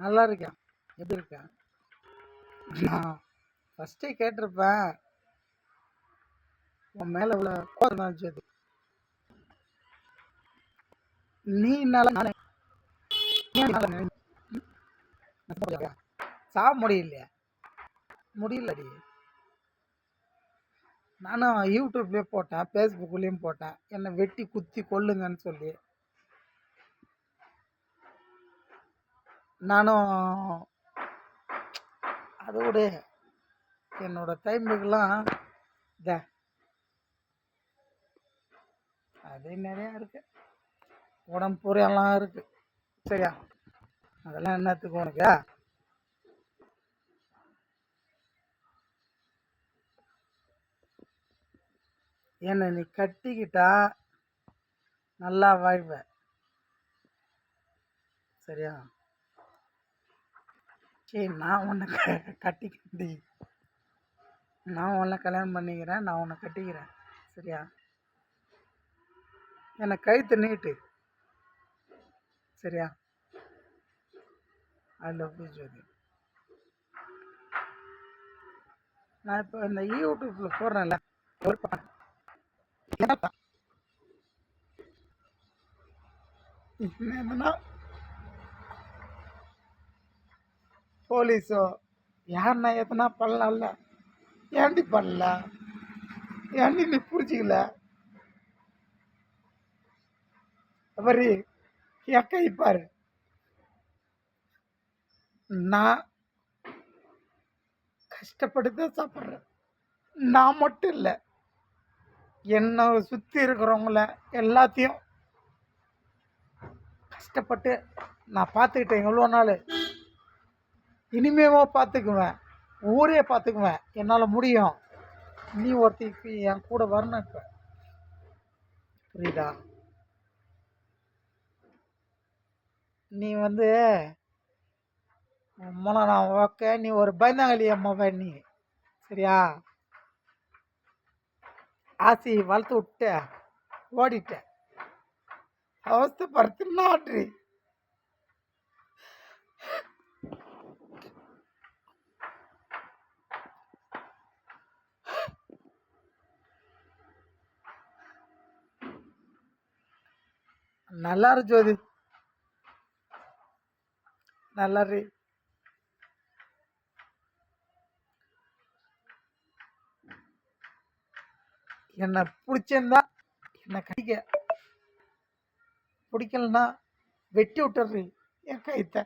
நல்லா இருக்கேன். எப்படி இருக்கேன்? நான் ஃபஸ்ட்டே கேட்டிருப்பேன். உன் மேல உள்ள கோவம் தான் ஜோதி. நீனால நானே ஏன் என்னால சாக முடியலையா? முடியலடி. நானும் யூடியூப்லேயே போட்டேன், ஃபேஸ்புக்லேயும் போட்டேன். என்னை வெட்டி குத்தி கொல்லுங்கன்னு சொல்லி. நானும் அதோட என்னோட டைமுக்கெல்லாம் த அது நிறையா இருக்கு. உடம்பு பூரையெல்லாம் இருக்கு. சரியா? அதெல்லாம் என்னத்துக்கு உனக்கு? என்னை நீ கட்டிக்கிட்டா நல்லா வாழ்வ. சரியா? சரி, நான் உன்னை கட்டிக்கிறேன்டி. நான் உன்னை கல்யாணம் பண்ணிக்கிறேன், நான் உன்னை கட்டிக்கிறேன். சரியா? என்னை கழுத்து நீட்டு. சரியா? ஐ லவ் யூ ஜோதி. நான் இப்போ இந்த யூடியூப்பில் போடுறேன்ல, என்னன்னா போலீஸோ யாருன்னா எத்தனா பண்ணலாம்ல. ஏன்டி பண்ணல? ஏன்டி நீ புரிஞ்சிக்கல? அவரு என் கை பாரு. நான் கஷ்டப்பட்டு தான் சாப்பிட்றேன். நான் மட்டும் இல்லை, என்னை சுற்றி இருக்கிறவங்கள எல்லாத்தையும் கஷ்டப்பட்டு நான் பார்த்துக்கிட்டேன் எவ்வளோ நாள். இனிமேவும் பார்த்துக்குவேன், ஊரே பார்த்துக்குவேன். என்னால் முடியும். நீ ஒருத்திக்கு என் கூட வரணும். இப்போ புரியுதா? நீ வந்து உம்மனை நான் ஓகே, நீ ஒரு பயந்தாங்களி அம்மாவை நீ. சரியா? ஆசி வளர்த்து விட்டு ஓடிட்ட. அவஸ்தப்படுத்து நாட்ரி. நல்லா இரு ஜோதி, நல்லா இரு. என்னை பிடிச்சிருந்தா என்னை கடிக்க, பிடிக்கலன்னா வெட்டி விட்டுறி என் கைத்தை.